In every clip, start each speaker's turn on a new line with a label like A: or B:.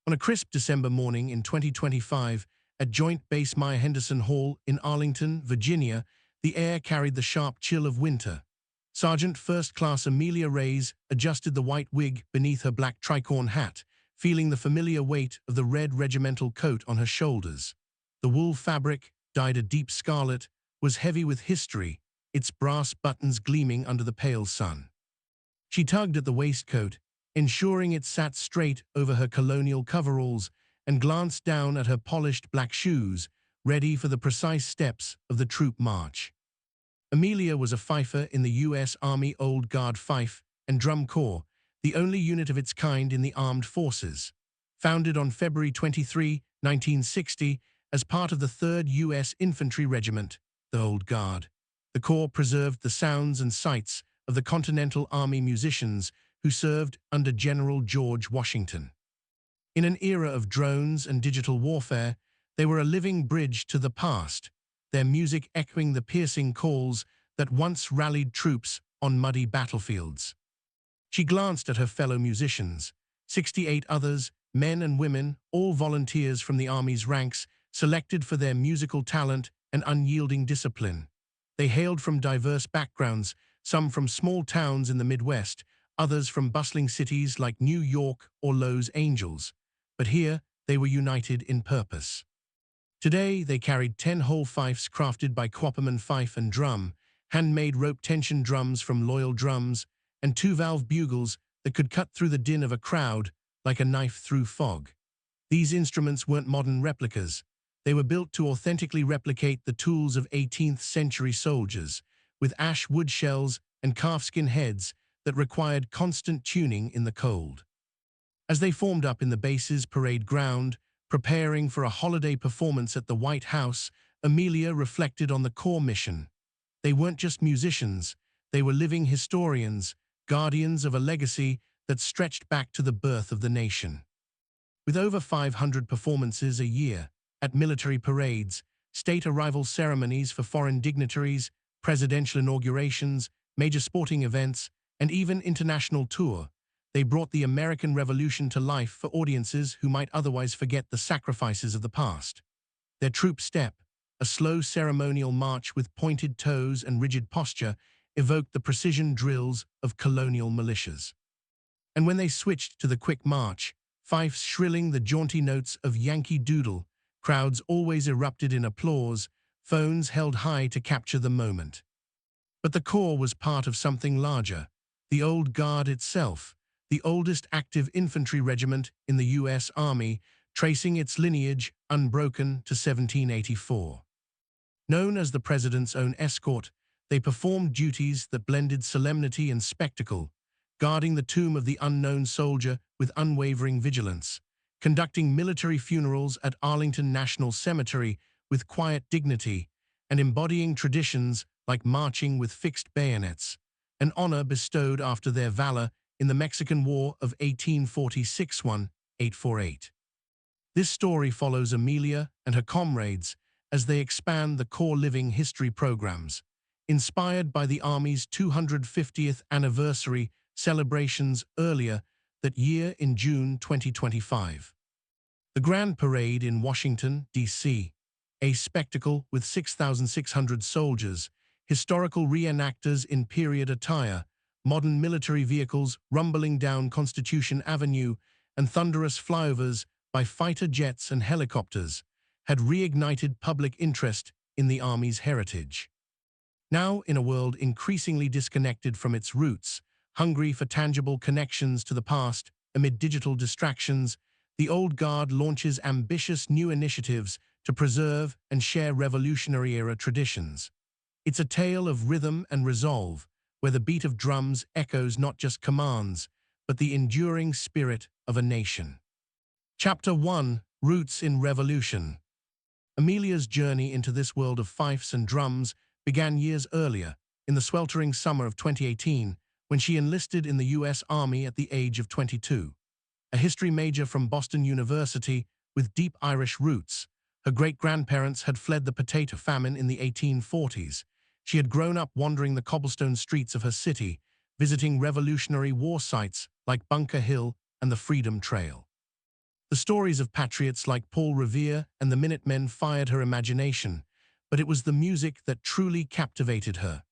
A: On a crisp December morning in 2025, at Joint Base Myer-Henderson Hall in Arlington, Virginia, the air carried the sharp chill of winter. Sergeant First Class Amelia Reyes adjusted the white wig beneath her black tricorn hat, feeling the familiar weight of the red regimental coat on her shoulders. The wool fabric, dyed a deep scarlet, was heavy with history, its brass buttons gleaming under the pale sun. She tugged at the waistcoat, ensuring it sat straight over her colonial coveralls, and glanced down at her polished black shoes, ready for the precise steps of the troop march. Amelia was a fifer in the U.S. Army Old Guard Fife and Drum Corps, the only unit of its kind in the armed forces. Founded on February 23, 1960, as part of the 3rd U.S. Infantry Regiment, the Old Guard, the Corps preserved the sounds and sights of the Continental Army musicians who served under General George Washington. In an era of drones and digital warfare, they were a living bridge to the past, their music echoing the piercing calls that once rallied troops on muddy battlefields. She glanced at her fellow musicians, 68 others, men and women, all volunteers from the Army's ranks, selected for their musical talent and unyielding discipline. They hailed from diverse backgrounds, some from small towns in the Midwest, others from bustling cities like New York or Los Angeles. But here, they were united in purpose. Today, they carried 10 whole fifes crafted by Quapaman Fife and Drum, handmade rope tension drums from Loyal Drums, and 2-valve bugles that could cut through the din of a crowd like a knife through fog. These instruments weren't modern replicas. They were built to authentically replicate the tools of 18th-century soldiers, with ash wood shells and calfskin heads that required constant tuning in the cold. As they formed up in the base's parade ground, preparing for a holiday performance at the White House, Amelia reflected on the Corps mission. They weren't just musicians, they were living historians, guardians of a legacy that stretched back to the birth of the nation. With over 500 performances a year, at military parades, state arrival ceremonies for foreign dignitaries, presidential inaugurations, major sporting events, and even international tour, they brought the American Revolution to life for audiences who might otherwise forget the sacrifices of the past. Their troop step, a slow ceremonial march with pointed toes and rigid posture, evoked the precision drills of colonial militias. And when they switched to the quick march, fifes shrilling the jaunty notes of Yankee Doodle, crowds always erupted in applause, phones held high to capture the moment. But the Corps was part of something larger, the Old Guard itself, the oldest active infantry regiment in the U.S. Army, tracing its lineage unbroken to 1784. Known as the President's own escort, they performed duties that blended solemnity and spectacle, guarding the tomb of the unknown soldier with unwavering vigilance, conducting military funerals at Arlington National Cemetery with quiet dignity, and embodying traditions like marching with fixed bayonets, an honor bestowed after their valor in the Mexican War of 1846–1848. This story follows Amelia and her comrades as they expand the Corps Living History programs, inspired by the Army's 250th anniversary celebrations earlier that year in June 2025. The Grand Parade in Washington, D.C., a spectacle with 6,600 soldiers, historical reenactors in period attire, modern military vehicles rumbling down Constitution Avenue, and thunderous flyovers by fighter jets and helicopters, had reignited public interest in the Army's heritage. Now, in a world increasingly disconnected from its roots, hungry for tangible connections to the past amid digital distractions, the Old Guard launches ambitious new initiatives to preserve and share Revolutionary-era traditions. It's a tale of rhythm and resolve, where the beat of drums echoes not just commands, but the enduring spirit of a nation. Chapter 1: Roots in Revolution. Amelia's journey into this world of fifes and drums began years earlier, in the sweltering summer of 2018, when she enlisted in the U.S. Army at the age of 22. A history major from Boston University with deep Irish roots, her great-grandparents had fled the potato famine in the 1840s. She had grown up wandering the cobblestone streets of her city, visiting Revolutionary War sites like Bunker Hill and the Freedom Trail. The stories of patriots like Paul Revere and the Minutemen fired her imagination, but it was the music that truly captivated her.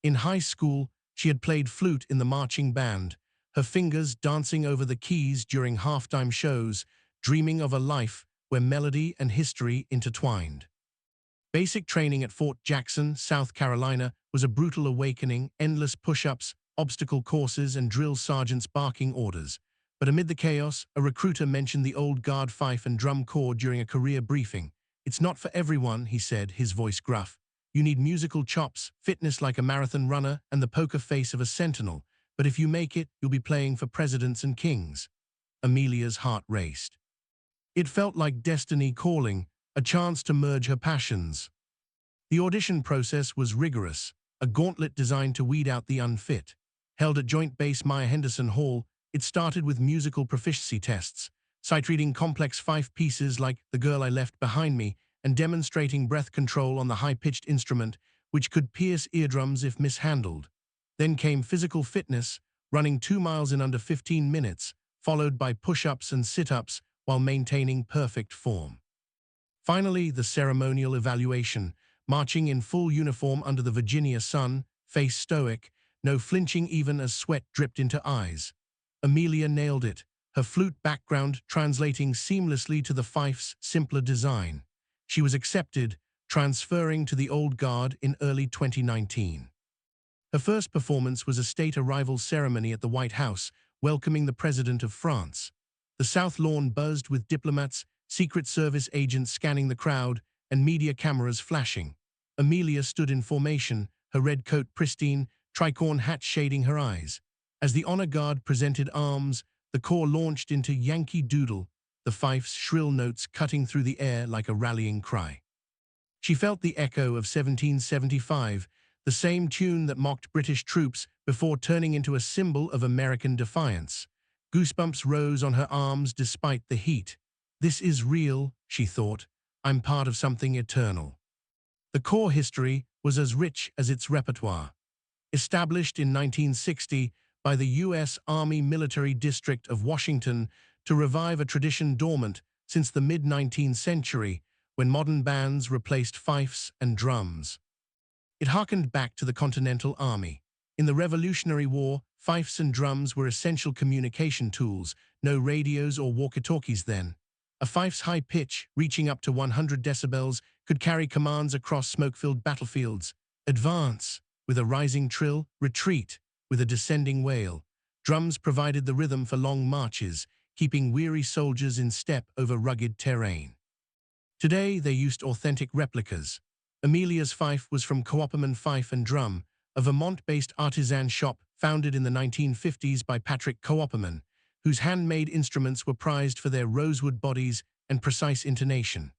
A: In high school, she had played flute in the marching band, her fingers dancing over the keys during halftime shows, dreaming of a life where melody and history intertwined. Basic training at Fort Jackson, South Carolina, was a brutal awakening, endless push-ups, obstacle courses, and drill sergeants barking orders. But amid the chaos, a recruiter mentioned the old guard fife and drum corps during a career briefing. "It's not for everyone," he said, his voice gruff. "You need musical chops, fitness like a marathon runner, and the poker face of a sentinel. But if you make it, you'll be playing for presidents and kings." Amelia's heart raced. It felt like destiny calling, a chance to merge her passions. The audition process was rigorous, a gauntlet designed to weed out the unfit. Held at Joint Base Maya-Henderson Hall, it started with musical proficiency tests, sight-reading complex fife pieces like "The Girl I Left Behind Me" and demonstrating breath control on the high-pitched instrument, which could pierce eardrums if mishandled. Then came physical fitness, running 2 miles in under 15 minutes, followed by push-ups and sit-ups while maintaining perfect form. Finally, the ceremonial evaluation, marching in full uniform under the Virginia sun, face stoic, no flinching even as sweat dripped into eyes. Amelia nailed it, her flute background translating seamlessly to the fife's simpler design. She was accepted, transferring to the old guard in early 2019. Her first performance was a state arrival ceremony at the White House, welcoming the President of France. The South Lawn buzzed with diplomats, Secret Service agents scanning the crowd, and media cameras flashing. Amelia stood in formation, her red coat pristine, tricorn hat shading her eyes. As the honor guard presented arms, the corps launched into Yankee Doodle, the fife's shrill notes cutting through the air like a rallying cry. She felt the echo of 1775, the same tune that mocked British troops before turning into a symbol of American defiance. Goosebumps rose on her arms despite the heat. "This is real," she thought. "I'm part of something eternal." The corps history was as rich as its repertoire. Established in 1960 by the U.S. Army Military District of Washington to revive a tradition dormant since the mid-19th century, when modern bands replaced fifes and drums. It harkened back to the Continental Army. In the Revolutionary War, fifes and drums were essential communication tools, no radios or walkie-talkies then. A fife's high pitch, reaching up to 100 decibels, could carry commands across smoke-filled battlefields. Advance, with a rising trill; retreat, with a descending wail. Drums provided the rhythm for long marches, keeping weary soldiers in step over rugged terrain. Today, they used authentic replicas. Amelia's fife was from Coopperman Fife and Drum, a Vermont-based artisan shop founded in the 1950s by Patrick Coopperman, whose handmade instruments were prized for their rosewood bodies and precise intonation.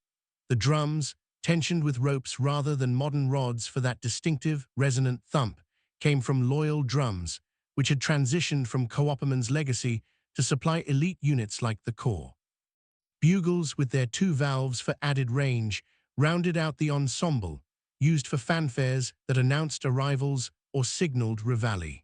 A: The drums, tensioned with ropes rather than modern rods for that distinctive, resonant thump, came from Loyal Drums, which had transitioned from Coopperman's legacy to supply elite units like the Corps. Bugles, with their 2 valves for added range, rounded out the ensemble, used for fanfares that announced arrivals or signaled reveille.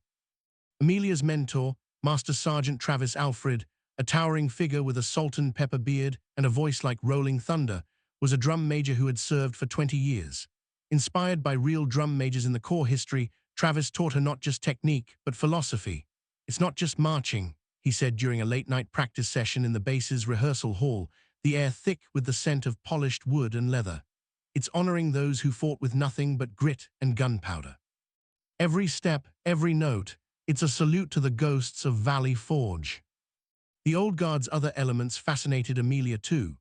A: Amelia's mentor, Master Sergeant Travis Alfred, a towering figure with a salt and pepper beard and a voice like rolling thunder, was a drum major who had served for 20 years. Inspired by real drum majors in the Corps history, Travis taught her not just technique, but philosophy. "It's not just marching," he said during a late-night practice session in the base's rehearsal hall, the air thick with the scent of polished wood and leather. "It's honoring those who fought with nothing but grit and gunpowder. Every step, every note, it's a salute to the ghosts of Valley Forge." The old guard's other elements fascinated Amelia too.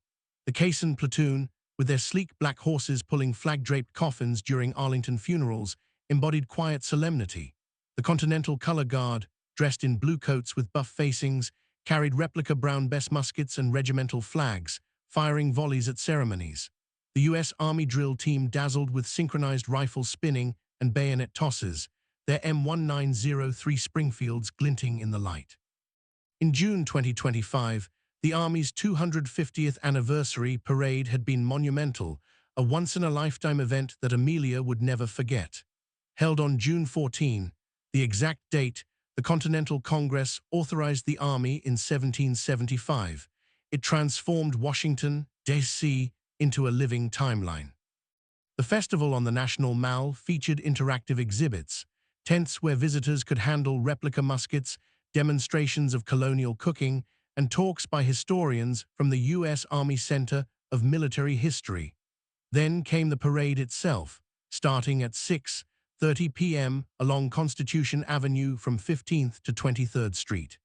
A: The caisson platoon, with their sleek black horses pulling flag-draped coffins during Arlington funerals, embodied quiet solemnity. The Continental Color Guard, dressed in blue coats with buff facings, carried replica Brown Bess muskets and regimental flags, firing volleys at ceremonies. The U.S. Army drill team dazzled with synchronized rifle spinning and bayonet tosses, their M1903 Springfields glinting in the light. In June 2025, the Army's 250th anniversary parade had been monumental, a once-in-a-lifetime event that Amelia would never forget. Held on June 14, the exact date, the Continental Congress authorized the Army in 1775. it transformed Washington, D.C. into a living timeline. The festival on the National Mall featured interactive exhibits, tents where visitors could handle replica muskets, demonstrations of colonial cooking, and talks by historians from the U.S. Army Center of Military History. Then came the parade itself, starting at 6:30 p.m. along Constitution Avenue from 15th to 23rd Street.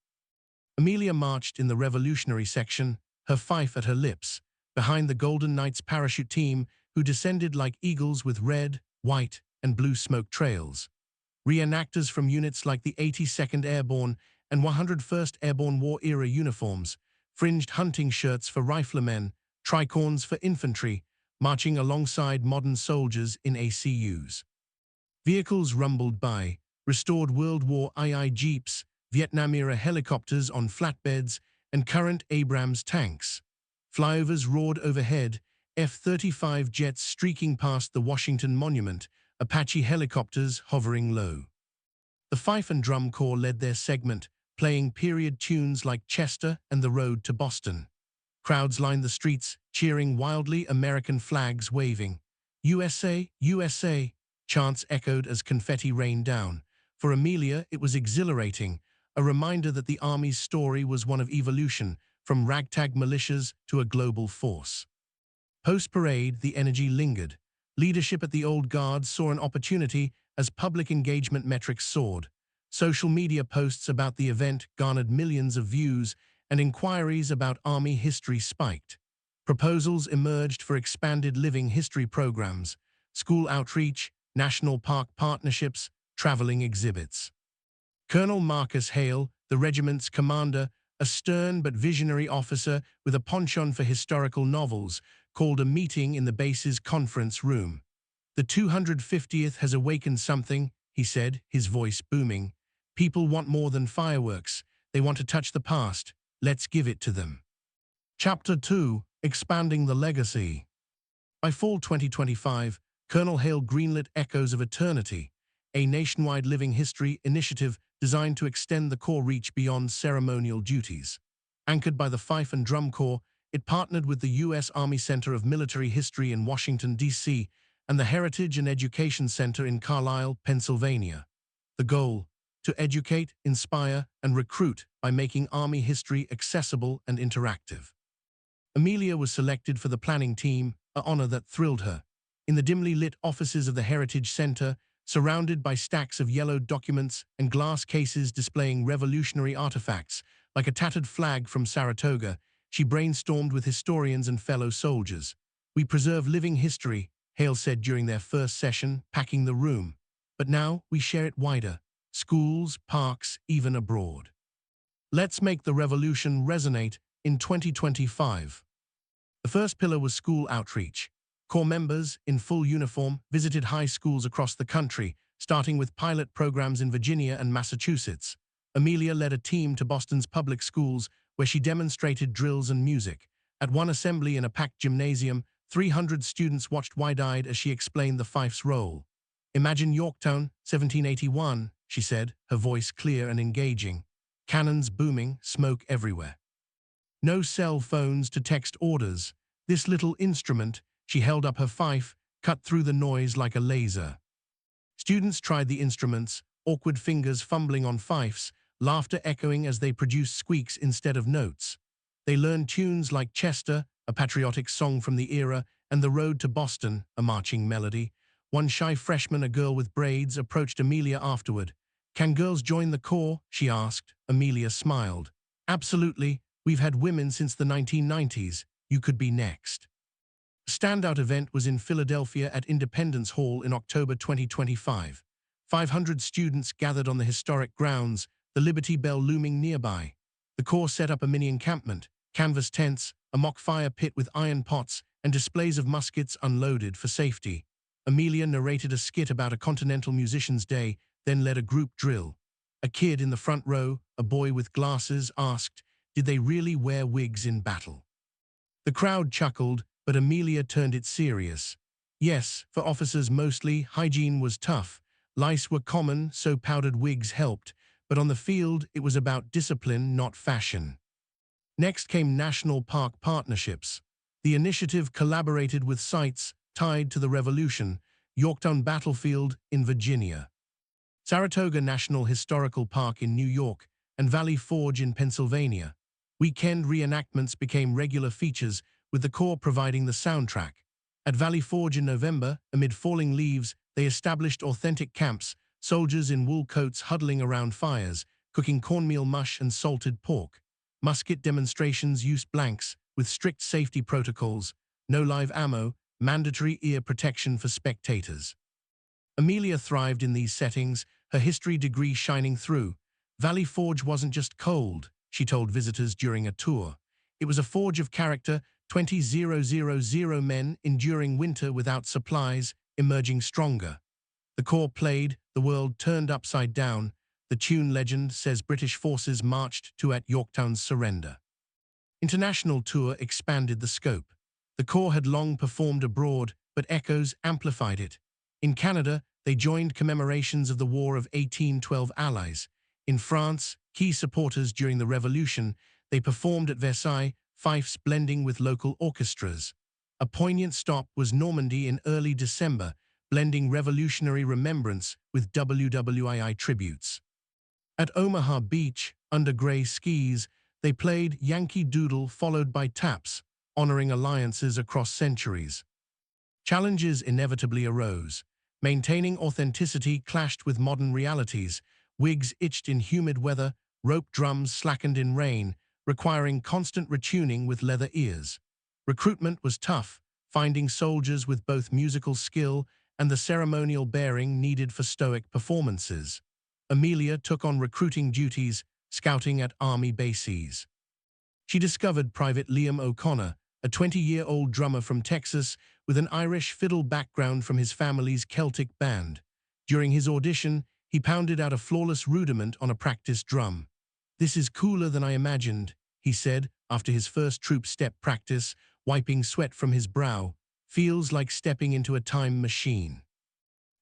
A: Amelia marched in the revolutionary section, her fife at her lips, behind the Golden Knights parachute team who descended like eagles with red, white, and blue smoke trails. Reenactors from units like the 82nd Airborne and 101st Airborne War-era uniforms, fringed hunting shirts for riflemen, tricorns for infantry, marching alongside modern soldiers in ACUs. Vehicles rumbled by, restored World War II jeeps, Vietnam-era helicopters on flatbeds, and current Abrams tanks. Flyovers roared overhead, F-35 jets streaking past the Washington Monument, Apache helicopters hovering low. The Fife and Drum Corps led their segment, playing period tunes like Chester and The Road to Boston. Crowds lined the streets, cheering wildly, American flags waving. USA, USA, chants echoed as confetti rained down. For Amelia, it was exhilarating, a reminder that the Army's story was one of evolution, from ragtag militias to a global force. Post-parade, the energy lingered. Leadership at the Old Guard saw an opportunity as public engagement metrics soared. Social media posts about the event garnered millions of views, and inquiries about Army history spiked. Proposals emerged for expanded living history programs, school outreach, national park partnerships, traveling exhibits. Colonel Marcus Hale, the regiment's commander, a stern but visionary officer with a penchant for historical novels, called a meeting in the base's conference room. "The 250th has awakened something," he said, his voice booming. "People want more than fireworks. They want to touch the past. Let's give it to them." Chapter 2: Expanding the Legacy. By fall 2025, Colonel Hale greenlit Echoes of Eternity, a nationwide living history initiative designed to extend the Corps' reach beyond ceremonial duties. Anchored by the Fife and Drum Corps, it partnered with the U.S. Army Center of Military History in Washington, D.C., and the Heritage and Education Center in Carlisle, Pennsylvania. The goal: to educate, inspire, and recruit by making Army history accessible and interactive. Amelia was selected for the planning team, an honor that thrilled her. In the dimly lit offices of the Heritage Center, surrounded by stacks of yellowed documents and glass cases displaying revolutionary artifacts, like a tattered flag from Saratoga, she brainstormed with historians and fellow soldiers. "We preserve living history," Hale said during their first session, packing the room. "But now we share it wider. Schools, parks, even abroad. Let's make the revolution resonate in 2025. The first pillar was school outreach. Corps members, in full uniform, visited high schools across the country, starting with pilot programs in Virginia and Massachusetts. Amelia led a team to Boston's public schools, where she demonstrated drills and music. At one assembly in a packed gymnasium, 300 students watched wide-eyed as she explained the fife's role. "Imagine Yorktown, 1781, she said, her voice clear and engaging. Cannons booming, smoke everywhere. No cell phones to text orders. This little instrument," she held up her fife, "cut through the noise like a laser." Students tried the instruments, awkward fingers fumbling on fifes, laughter echoing as they produced squeaks instead of notes. They learned tunes like Chester, a patriotic song from the era, and The Road to Boston, a marching melody. One shy freshman, a girl with braids, approached Amelia afterward. "Can girls join the Corps?" she asked. Amelia smiled. "Absolutely. We've had women since the 1990s. You could be next." A standout event was in Philadelphia at Independence Hall in October 2025. 500 students gathered on the historic grounds, the Liberty Bell looming nearby. The Corps set up a mini encampment, canvas tents, a mock fire pit with iron pots, and displays of muskets unloaded for safety. Amelia narrated a skit about a Continental Musicians' Day, then led a group drill. A kid in the front row, a boy with glasses, asked, "Did they really wear wigs in battle?" The crowd chuckled, but Amelia turned it serious. "Yes, for officers mostly, hygiene was tough. Lice were common, so powdered wigs helped. But on the field, it was about discipline, not fashion." Next came national park partnerships. The initiative collaborated with sites tied to the Revolution, Yorktown Battlefield in Virginia, Saratoga National Historical Park in New York, and Valley Forge in Pennsylvania. Weekend reenactments became regular features, with the Corps providing the soundtrack. At Valley Forge in November, amid falling leaves, they established authentic camps, soldiers in wool coats huddling around fires, cooking cornmeal mush and salted pork. Musket demonstrations used blanks, with strict safety protocols, no live ammo, mandatory ear protection for spectators. Amelia thrived in these settings, her history degree shining through. Valley Forge wasn't just cold, she told visitors during a tour. It was a forge of character, 20,000 men enduring winter without supplies, emerging stronger. The Corps played, the world turned upside down. The tune legend says British forces marched to at Yorktown's surrender. International tour expanded the scope. The Corps had long performed abroad, but echoes amplified it. In Canada, they joined commemorations of the War of 1812 Allies. In France, key supporters during the Revolution, they performed at Versailles, fifes blending with local orchestras. A poignant stop was Normandy in early December, blending revolutionary remembrance with WWII tributes. At Omaha Beach, under gray skis, they played Yankee Doodle followed by taps, honoring alliances across centuries. Challenges inevitably arose. Maintaining authenticity clashed with modern realities. Wigs itched in humid weather, rope drums slackened in rain, requiring constant retuning with leather ears. Recruitment was tough, finding soldiers with both musical skill and the ceremonial bearing needed for stoic performances. Amelia took on recruiting duties, scouting at army bases. She discovered Private Liam O'Connor, a 20-year-old drummer from Texas with an Irish fiddle background from his family's Celtic band. During his audition, he pounded out a flawless rudiment on a practice drum. "This is cooler than I imagined," he said after his first troop step practice, wiping sweat from his brow. "Feels like stepping into a time machine."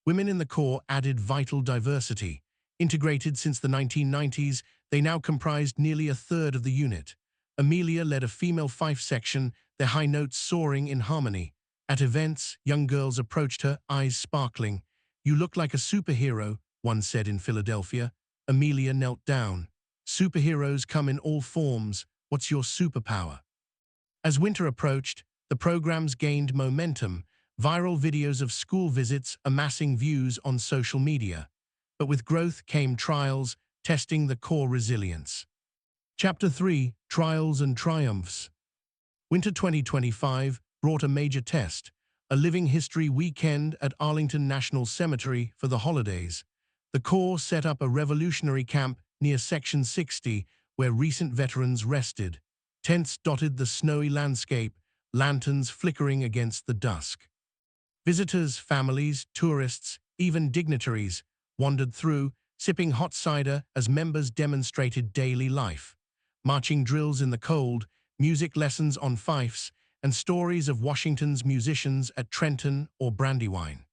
A: Women in the Corps added vital diversity. Integrated since the 1990s, they now comprised nearly a third of the unit. Amelia led a female fife section, their high notes soaring in harmony. At events, young girls approached her, eyes sparkling. "You look like a superhero," one said in Philadelphia. Amelia knelt down. "Superheroes come in all forms. What's your superpower?" As winter approached, the programs gained momentum, viral videos of school visits amassing views on social media. But with growth came trials, testing the Corps resilience. Chapter 3: Trials and Triumphs. Winter 2025 brought a major test, a living history weekend at Arlington National Cemetery for the holidays. The Corps set up a revolutionary camp near Section 60, where recent veterans rested. Tents dotted the snowy landscape, lanterns flickering against the dusk. Visitors, families, tourists, even dignitaries wandered through, sipping hot cider as members demonstrated daily life. Marching drills in the cold, music lessons on fifes, and stories of Washington's musicians at Trenton or Brandywine.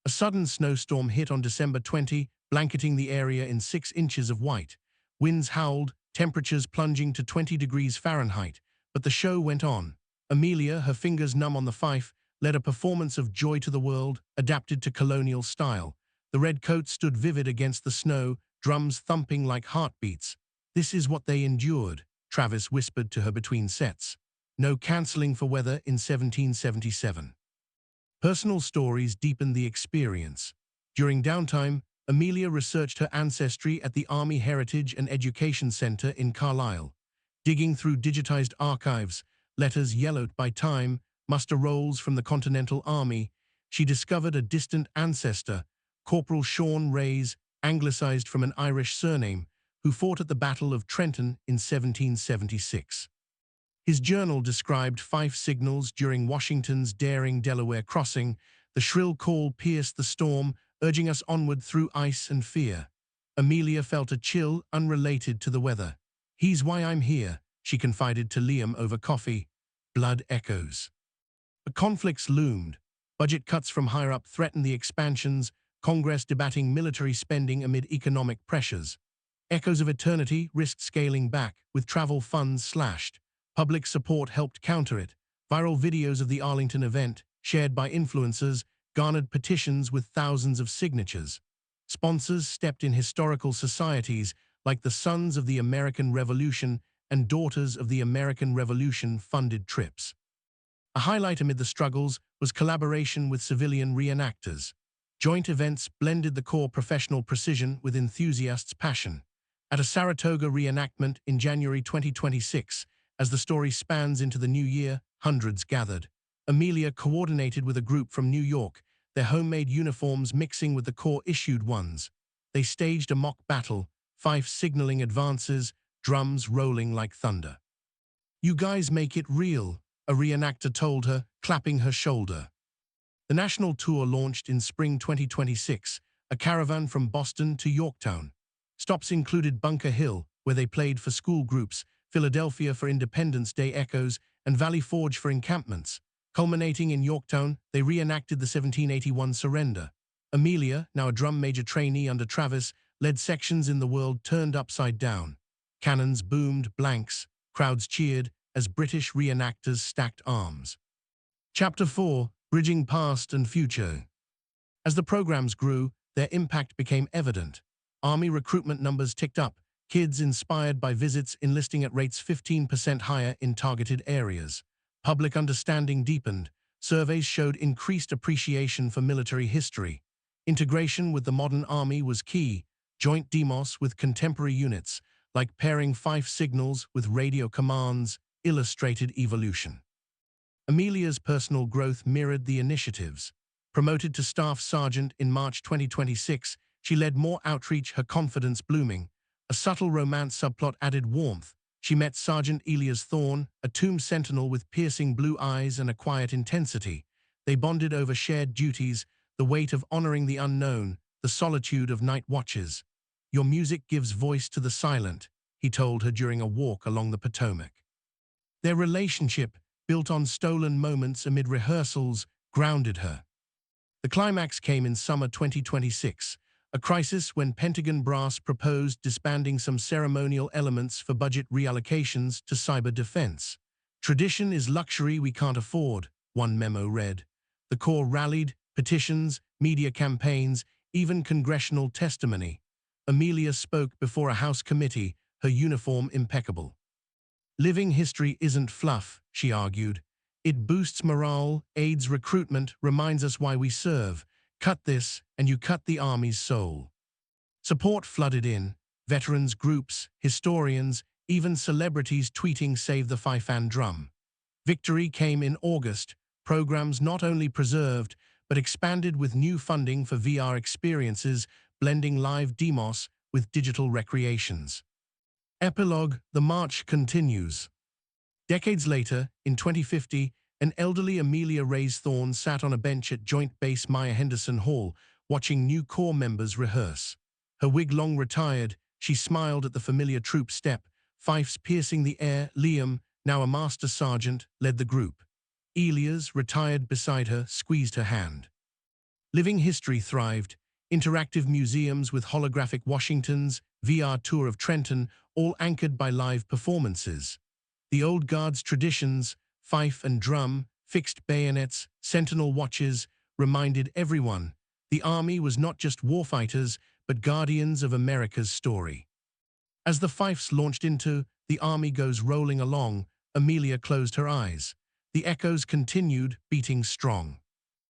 A: A sudden snowstorm hit on December 20, blanketing the area in 6 inches of white. Winds howled, temperatures plunging to 20 degrees Fahrenheit, but the show went on. Amelia, her fingers numb on the fife, led a performance of Joy to the World, adapted to colonial style. The red coat stood vivid against the snow, drums thumping like heartbeats. "This is what they endured," Travis whispered to her between sets. No cancelling for weather in 1777. Personal stories deepened the experience. During downtime, Amelia researched her ancestry at the Army Heritage and Education Center in Carlisle. Digging through digitized archives, letters yellowed by time, muster rolls from the Continental Army, she discovered a distant ancestor, Corporal Sean Reyes, anglicized from an Irish surname, who fought at the Battle of Trenton in 1776. His journal described fife signals during Washington's daring Delaware crossing. The shrill call pierced the storm, urging us onward through ice and fear. Amelia felt a chill unrelated to the weather. "He's why I'm here," she confided to Liam over coffee. Blood echoes. The conflicts loomed. Budget cuts from higher up threatened the expansions, Congress debating military spending amid economic pressures. Echoes of Eternity risked scaling back, with travel funds slashed. Public support helped counter it. Viral videos of the Arlington event, shared by influencers, garnered petitions with thousands of signatures. Sponsors stepped in. Historical societies like the Sons of the American Revolution and Daughters of the American Revolution funded trips. A highlight amid the struggles was collaboration with civilian reenactors. Joint events blended the core professional precision with enthusiasts' passion. At a Saratoga reenactment in January 2026, as the story spans into the new year, hundreds gathered. Amelia coordinated with a group from New York, their homemade uniforms mixing with the Corps-issued ones. They staged a mock battle, fifes signaling advances, drums rolling like thunder. "You guys make it real," a reenactor told her, clapping her shoulder. The national tour launched in spring 2026, a caravan from Boston to Yorktown. Stops included Bunker Hill, where they played for school groups, Philadelphia for Independence Day echoes, and Valley Forge for encampments. Culminating in Yorktown, they reenacted the 1781 surrender. Amelia, now a drum major trainee under Travis, led sections in The World Turned Upside Down. Cannons boomed, blanks, crowds cheered as British reenactors stacked arms. Chapter 4: Bridging Past and Future. As the programs grew, their impact became evident. Army recruitment numbers ticked up, kids inspired by visits enlisting at rates 15% higher in targeted areas. Public understanding deepened. Surveys showed increased appreciation for military history. Integration with the modern army was key. Joint demos with contemporary units, like pairing fife signals with radio commands, illustrated evolution. Amelia's personal growth mirrored the initiatives. Promoted to Staff Sergeant in March 2026, she led more outreach, her confidence blooming. A subtle romance subplot added warmth. She met Sergeant Elias Thorne, a tomb sentinel with piercing blue eyes and a quiet intensity. They bonded over shared duties, the weight of honoring the unknown, the solitude of night watches. "Your music gives voice to the silent," he told her during a walk along the Potomac. Their relationship, built on stolen moments amid rehearsals, grounded her. The climax came in summer 2026, a crisis when Pentagon brass proposed disbanding some ceremonial elements for budget reallocations to cyber defense. "Tradition is luxury we can't afford," one memo read. The Corps rallied, petitions, media campaigns, even congressional testimony. Amelia spoke before a House committee, her uniform impeccable. "Living history isn't fluff," she argued. "It boosts morale, aids recruitment, reminds us why we serve. Cut this, and you cut the Army's soul." Support flooded in. Veterans groups, historians, even celebrities tweeting "Save the Fife and Drum." Victory came in August. Programs not only preserved, but expanded with new funding for VR experiences, blending live demos with digital recreations. Epilogue: the march continues. Decades later, in 2050, an elderly Amelia Reyes Thorne sat on a bench at Joint Base Maya Henderson Hall, watching new Corps members rehearse. Her wig long retired, she smiled at the familiar troop step, fifes piercing the air. Liam, now a master sergeant, led the group. Elias, retired beside her, squeezed her hand. Living history thrived. Interactive museums with holographic Washingtons, VR tour of Trenton, all anchored by live performances. The old guard's traditions, fife and drum, fixed bayonets, sentinel watches, reminded everyone the Army was not just warfighters, but guardians of America's story. As the fifes launched into "The Army Goes Rolling Along," Amelia closed her eyes. The echoes continued, beating strong.